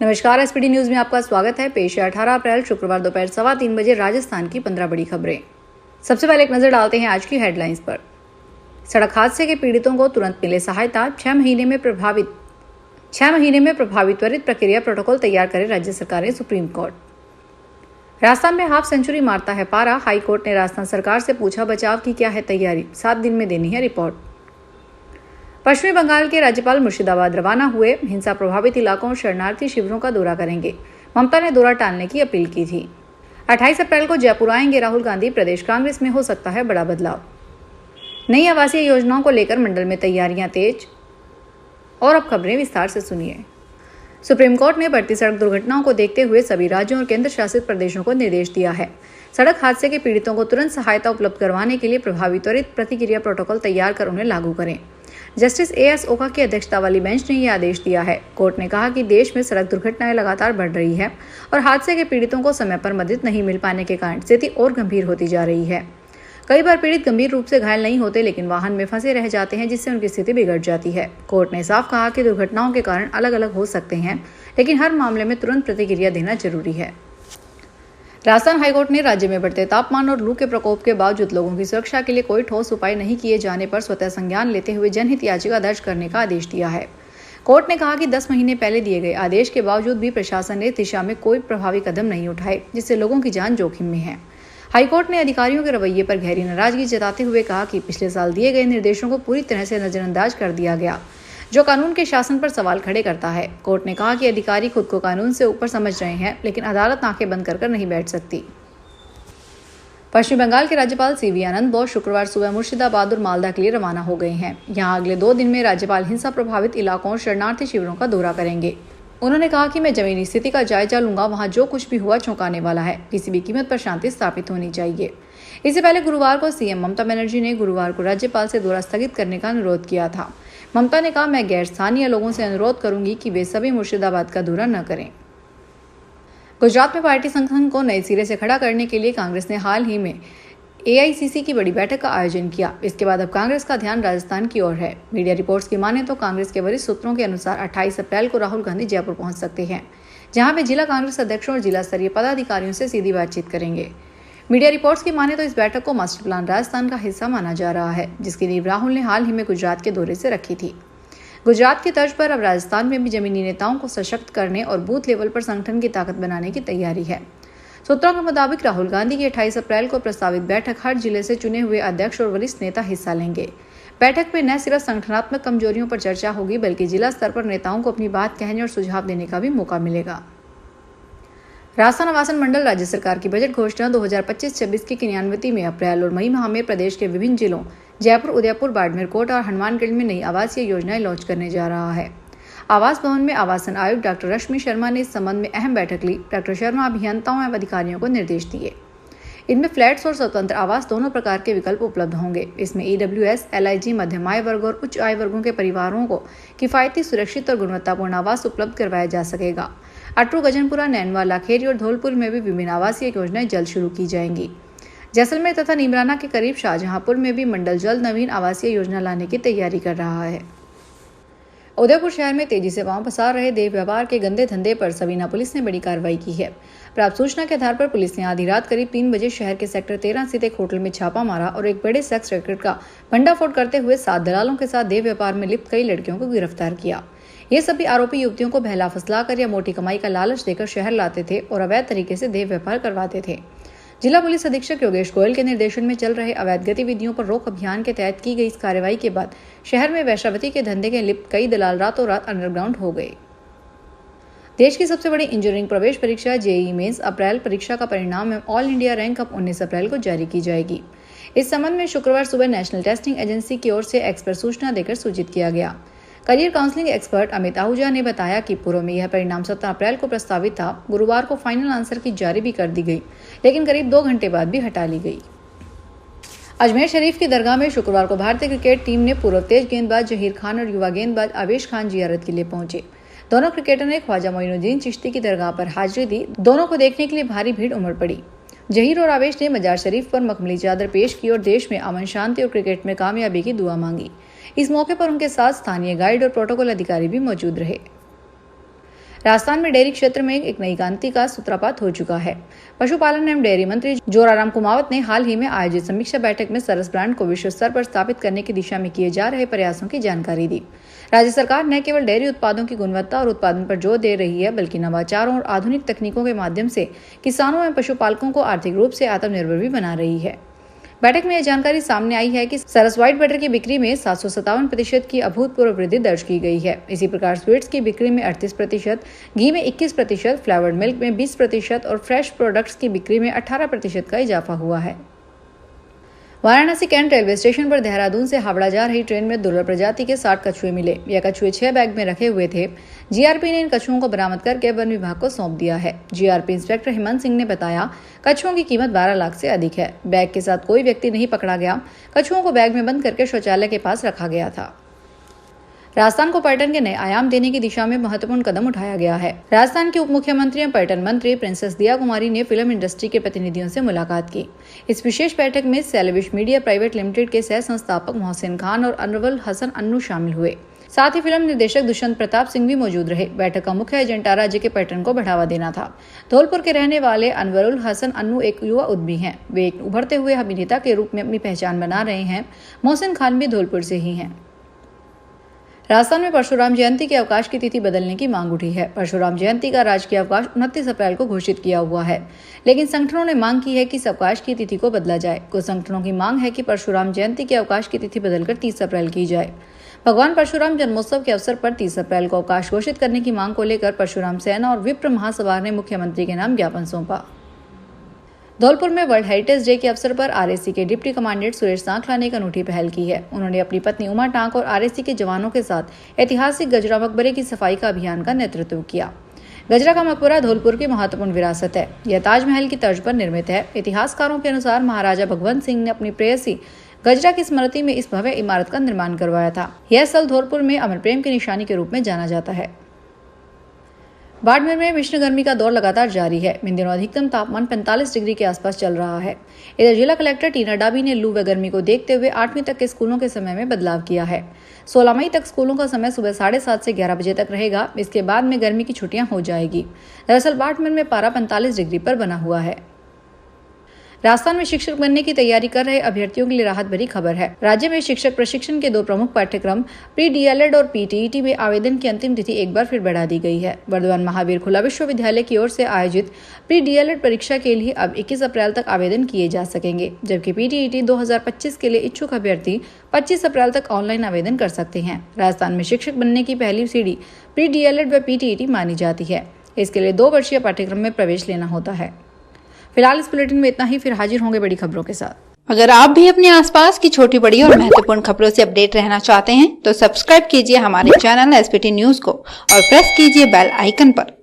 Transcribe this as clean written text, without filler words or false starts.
नमस्कार, SPD news में आपका स्वागत है। पेश है 18 अप्रैल शुक्रवार दोपहर 3:15 बजे राजस्थान की 15 बड़ी खबरें। सबसे पहले एक नजर डालते हैं आज की हेडलाइंस पर। सड़क हादसे के पीड़ितों को तुरंत मिले सहायता। 6 महीने में प्रभावित त्वरित प्रक्रिया प्रोटोकॉल तैयार करे राज्य सरकारें। Supreme court. राजस्थान में हाफ सेंचुरी मारता है पारा। हाई कोर्ट ने राजस्थान सरकार से पूछा बचाव की क्या है तैयारी, 7 दिन में देनी है रिपोर्ट। पश्चिमी बंगाल के राज्यपाल मुर्शिदाबाद रवाना हुए। हिंसा प्रभावित इलाकों और शरणार्थी शिविरों का दौरा करेंगे। ममता ने दौरा टालने की अपील की थी। 28 अप्रैल को जयपुर आएंगे राहुल गांधी। प्रदेश कांग्रेस में हो सकता है बड़ा बदलाव। नई आवासीय योजनाओं को लेकर मंडल में तैयारियां तेज। और अब खबरें विस्तार से सुनिए। सुप्रीम कोर्ट ने बढ़ती सड़क दुर्घटनाओं को देखते हुए सभी राज्यों और केंद्र शासित प्रदेशों को निर्देश दिया है। सड़क हादसे के पीड़ितों को तुरंत सहायता उपलब्ध करवाने के लिए प्रभावी त्वरित प्रतिक्रिया प्रोटोकॉल तैयार कर उन्हें लागू करें। जस्टिस एएस ओका की अध्यक्षता वाली बेंच ने यह आदेश दिया है। कोर्ट ने कहा कि देश में सड़क दुर्घटनाएं लगातार बढ़ रही है और हादसे के पीड़ितों को समय पर मदद नहीं मिल पाने के कारण स्थिति और गंभीर होती जा रही है। कई बार पीड़ित गंभीर रूप से घायल नहीं होते, लेकिन वाहन में फंसे रह जाते हैं, जिससे उनकी स्थिति बिगड़ जाती है। कोर्ट ने साफ कहा कि दुर्घटनाओं के कारण अलग अलग हो सकते हैं, लेकिन हर मामले में तुरंत प्रतिक्रिया देना जरूरी है। राजस्थान हाईकोर्ट ने राज्य में बढ़ते तापमान और लू के प्रकोप के बावजूद लोगों की सुरक्षा के लिए कोई ठोस उपाय नहीं किए जाने पर स्वतः संज्ञान लेते हुए जनहित याचिका दर्ज करने का आदेश दिया है। कोर्ट ने कहा कि 10 महीने पहले दिए गए आदेश के बावजूद भी प्रशासन ने इस दिशा में कोई प्रभावी कदम नहीं उठाए, जिससे लोगों की जान जोखिम में है। हाईकोर्ट ने अधिकारियों के रवैये पर गहरी नाराजगी जताते हुए कहा कि पिछले साल दिए गए निर्देशों को पूरी तरह से नजरअंदाज कर दिया गया, जो कानून के शासन पर सवाल खड़े करता है। कोर्ट ने कहा कि अधिकारी खुद को कानून से ऊपर समझ रहे हैं, लेकिन अदालत आंखें बंद कर नहीं बैठ सकती। पश्चिम बंगाल के राज्यपाल सीवी आनंद बोस शुक्रवार सुबह मुर्शिदाबाद और मालदा के लिए रवाना हो गए हैं। यहां अगले 2 दिन में राज्यपाल हिंसा प्रभावित इलाकों और शरणार्थी शिविरों का दौरा करेंगे। उन्होंने कहा कि मैं जमीनी स्थिति का जायजा लूंगा। वहां जो कुछ भी हुआ चौंकाने वाला है। किसी भी कीमत पर शांति स्थापित होनी चाहिए। इससे पहले गुरुवार को सीएम ममता बनर्जी ने गुरुवार को राज्यपाल से दौरा स्थगित करने का अनुरोध किया था। ममता ने कहा, मैं गैर स्थानीय लोगों से अनुरोध करूंगी कि वे सभी मुर्शिदाबाद का दौरा न करें। गुजरात में पार्टी संगठन को नए सिरे से खड़ा करने के लिए कांग्रेस ने हाल ही में एआईसीसी की बड़ी बैठक का आयोजन किया। इसके बाद अब कांग्रेस का ध्यान राजस्थान की ओर है। मीडिया रिपोर्ट्स की माने तो कांग्रेस के वरिष्ठ सूत्रों के अनुसार 28 अप्रैल को राहुल गांधी जयपुर पहुंच सकते हैं, जहां वे जिला कांग्रेस अध्यक्षों और जिला स्तरीय पदाधिकारियों से सीधी बातचीत करेंगे। मीडिया रिपोर्ट्स की माने तो इस बैठक को मास्टर प्लान राजस्थान का हिस्सा माना जा रहा है, जिसकी नींव राहुल ने हाल ही में गुजरात के दौरे से रखी थी। गुजरात की तर्ज पर अब राजस्थान में भी जमीनी नेताओं को सशक्त करने और बूथ लेवल पर संगठन की ताकत बनाने की तैयारी है। सूत्रों के मुताबिक राहुल गांधी की 28 अप्रैल को प्रस्तावित बैठक हर जिले से चुने हुए अध्यक्ष और वरिष्ठ नेता हिस्सा लेंगे। बैठक में न सिर्फ संगठनात्मक कमजोरियों पर चर्चा होगी, बल्कि जिला स्तर पर नेताओं को अपनी बात कहने और सुझाव देने का भी मौका मिलेगा। राजस्थान आवासन मंडल राज्य सरकार की बजट घोषणा 2025-26 की क्रियान्विति में अप्रैल और मई माह में प्रदेश के विभिन्न जिलों जयपुर, उदयपुर, बाड़मेर, कोटा और हनुमानगढ़ में नई आवासीय योजनाएं लॉन्च करने जा रहा है। आवास भवन में आवासन आयुक्त डॉक्टर रश्मि शर्मा ने इस संबंध में अहम बैठक ली। डॉक्टर शर्मा अभियंताओं एवं अधिकारियों को निर्देश दिए। इनमें फ्लैट्स और स्वतंत्र आवास दोनों प्रकार के विकल्प उपलब्ध होंगे। इसमें ईडब्ल्यूएस, एलआईजी, मध्यम आय वर्ग और उच्च आय वर्गों के परिवारों को किफायती, सुरक्षित और गुणवत्तापूर्ण आवास उपलब्ध करवाया जा सकेगा। अटरू, गजनपुरा, नैनवा, लाखेरी और धौलपुर में भी विभिन्न आवासीय योजनाएं जल्द शुरू की जाएंगी। जैसलमेर तथा नीमराना के करीब शाहजहांपुर में भी मंडल जल्द नवीन आवासीय योजना लाने की तैयारी कर रहा है। उदयपुर शहर में तेजी से पांव पसार रहे देह व्यापार के गंदे धंधे पर सवीना पुलिस ने बड़ी कार्रवाई की है। प्राप्त सूचना के आधार पर पुलिस ने आधी रात करीब 3 बजे शहर के सेक्टर 13 स्थित एक होटल में छापा मारा और एक बड़े सेक्स रैकेट का भंडाफोड़ करते हुए 7 दलालों के साथ देह व्यापार में लिप्त कई लड़कियों को गिरफ्तार किया। ये सभी आरोपी युवतियों को बहला फुसलाकर या मोटी कमाई का लालच देकर शहर लाते थे और अवैध तरीके से देह व्यापार करवाते थे। जिला पुलिस अधीक्षक योगेश गोयल के निर्देशन में चल रहे अवैध गतिविधियों पर रोक अभियान के तहत की गई इस कार्रवाई के बाद शहर में वैश्यावती के धंधे के लिप्त कई दलाल रातों रात अंडरग्राउंड हो गए। देश की सबसे बड़ी इंजीनियरिंग प्रवेश परीक्षा जेईई मेंस अप्रैल परीक्षा का परिणाम एवं ऑल इंडिया रैंक अब 19 अप्रैल को जारी की जाएगी। इस संबंध में शुक्रवार सुबह नेशनल टेस्टिंग एजेंसी की ओर से एक्स पर सूचना देकर सूचित किया गया। Career counselling expert Amit Ahuja ने बताया कि पूर्व में यह परिणाम 17 अप्रैल को प्रस्तावित था। गुरुवार को फाइनल आंसर की जारी भी कर दी गई, लेकिन करीब 2 घंटे बाद भी हटा ली गई। अजमेर शरीफ की दरगाह में शुक्रवार को भारतीय क्रिकेट टीम ने पूर्व तेज गेंदबाज जहीर खान और युवा गेंदबाज आवेश खान जियारत के लिए पहुंचे। दोनों क्रिकेटर ने ख्वाजा मोइनुद्दीन चिश्ती की दरगाह पर हाजिरी दी। दोनों को देखने के लिए भारी भीड़ उमड़ पड़ी। जहीर और आवेश ने मजार शरीफ पर मखमली चादर पेश की और देश में अमन शांति और क्रिकेट में कामयाबी की दुआ मांगी। इस मौके पर उनके साथ स्थानीय गाइड और प्रोटोकॉल अधिकारी भी मौजूद रहे। राजस्थान में डेयरी क्षेत्र में एक नई क्रांति का सूत्रपात हो चुका है। पशुपालन एवं डेयरी मंत्री जोराराम कुमावत ने हाल ही में आयोजित समीक्षा बैठक में सरस ब्रांड को विश्व स्तर पर स्थापित करने की दिशा में किए जा रहे प्रयासों की जानकारी दी। राज्य सरकार न केवल डेयरी उत्पादों की गुणवत्ता और उत्पादन पर जोर दे रही है, बल्कि नवाचारों और आधुनिक तकनीकों के माध्यम से किसानों एवं पशुपालकों को आर्थिक रूप से आत्मनिर्भर भी बना रही है। बैठक में यह जानकारी सामने आई है कि सरस व्हाइट बटर की बिक्री में 757% की अभूतपूर्व वृद्धि दर्ज की गई है। इसी प्रकार स्वीट्स की बिक्री में 38%, घी में 21%, फ्लेवर्ड मिल्क में 20% और फ्रेश प्रोडक्ट्स की बिक्री में 18% का इजाफा हुआ है। वाराणसी कैंट रेलवे स्टेशन पर देहरादून से हावड़ा जा रही ट्रेन में दुर्लभ प्रजाति के 60 कछुए मिले। यह कछुए 6 बैग में रखे हुए थे। जीआरपी ने इन कछुओं को बरामद करके वन विभाग को सौंप दिया है। जीआरपी इंस्पेक्टर हेमंत सिंह ने बताया, कछुओं की कीमत 12 लाख से अधिक है। बैग के साथ कोई व्यक्ति नहीं पकड़ा गया। कछुओं को बैग में बंद करके शौचालय के पास रखा गया था। राजस्थान को पर्यटन के नए आयाम देने की दिशा में महत्वपूर्ण कदम उठाया गया है। राजस्थान के उप मुख्यमंत्री एवं पर्यटन मंत्री प्रिंसेस दिया कुमारी ने फिल्म इंडस्ट्री के प्रतिनिधियों से मुलाकात की। इस विशेष बैठक में सेलेविश मीडिया प्राइवेट लिमिटेड के सह संस्थापक मोहसिन खान और अनवरुल हसन अन्नू शामिल हुए। साथ ही फिल्म निर्देशक दुष्यंत प्रताप सिंह भी मौजूद रहे। बैठक का मुख्य एजेंडा राज्य के पर्यटन को बढ़ावा देना था। धौलपुर के रहने वाले अनवरुल हसन अन्नू एक युवा उद्यमी हैं। वे एक उभरते हुए अभिनेता के रूप में अपनी पहचान बना रहे हैं। मोहसिन खान भी धौलपुर से ही हैं। राजस्थान में परशुराम जयंती के अवकाश की तिथि बदलने की मांग उठी है। परशुराम जयंती का राजकीय अवकाश 29 अप्रैल को घोषित किया हुआ है, लेकिन संगठनों ने मांग की है कि इस अवकाश की तिथि को बदला जाए। कुछ संगठनों की मांग है कि परशुराम जयंती के अवकाश की तिथि बदलकर 30 अप्रैल की जाए। भगवान परशुराम जन्मोत्सव के अवसर पर 30 अप्रैल को अवकाश घोषित करने की मांग को लेकर परशुराम सेना और विप्र महासभा ने मुख्यमंत्री के नाम ज्ञापन सौंपा। धौलपुर में वर्ल्ड हेरिटेज डे के अवसर पर आरएसी के डिप्टी कमांडेंट सुरेश सांखला ने एक अनूठी पहल की है। उन्होंने अपनी पत्नी उमा टांक और आरएसी के जवानों के साथ ऐतिहासिक गजरा मकबरे की सफाई का अभियान का नेतृत्व किया। गजरा का मकबरा धौलपुर की महत्वपूर्ण विरासत है। यह ताजमहल की तर्ज पर निर्मित है। इतिहासकारों के अनुसार महाराजा भगवंत सिंह ने अपनी प्रेयसी गजरा की स्मृति में इस भव्य इमारत का निर्माण करवाया था। यह स्थल धौलपुर में अमर प्रेम की निशानी के रूप में जाना जाता है। बाड़मेर में भीषण गर्मी का दौर लगातार जारी है। इन दिनों अधिकतम तापमान 45 डिग्री के आसपास चल रहा है। इधर जिला कलेक्टर टीना डाबी ने लू व गर्मी को देखते हुए 8वीं तक के स्कूलों के समय में बदलाव किया है। 16 मई तक स्कूलों का समय सुबह 7:30 से 11 बजे तक रहेगा। इसके बाद में गर्मी की छुट्टियां हो जाएगी। दरअसल बाड़मेर में पारा 45 डिग्री पर बना हुआ है। राजस्थान में शिक्षक बनने की तैयारी कर रहे अभ्यर्थियों के लिए राहत भरी खबर है। राज्य में शिक्षक प्रशिक्षण के 2 प्रमुख पाठ्यक्रम प्री डीएलएड और पीटीईटी में आवेदन की अंतिम तिथि एक बार फिर बढ़ा दी गई है। वर्धमान महावीर खुला विश्वविद्यालय की ओर से आयोजित प्री डीएलएड परीक्षा के लिए अब 21 अप्रैल तक आवेदन किए जा सकेंगे, जबकि पीटीईटी 2025 के लिए इच्छुक अभ्यर्थी 25 अप्रैल तक ऑनलाइन आवेदन कर सकते हैं। राजस्थान में शिक्षक बनने की पहली सीढ़ी प्री डीएलएड व पीटीईटी मानी जाती है। इसके लिए 2 वर्षीय पाठ्यक्रम में प्रवेश लेना होता है। फिलहाल इस बुलेटिन में इतना ही। फिर हाजिर होंगे बड़ी खबरों के साथ। अगर आप भी अपने आसपास की छोटी बड़ी और महत्वपूर्ण खबरों से अपडेट रहना चाहते हैं तो सब्सक्राइब कीजिए हमारे चैनल एसपीटी न्यूज को और प्रेस कीजिए बेल आइकन पर।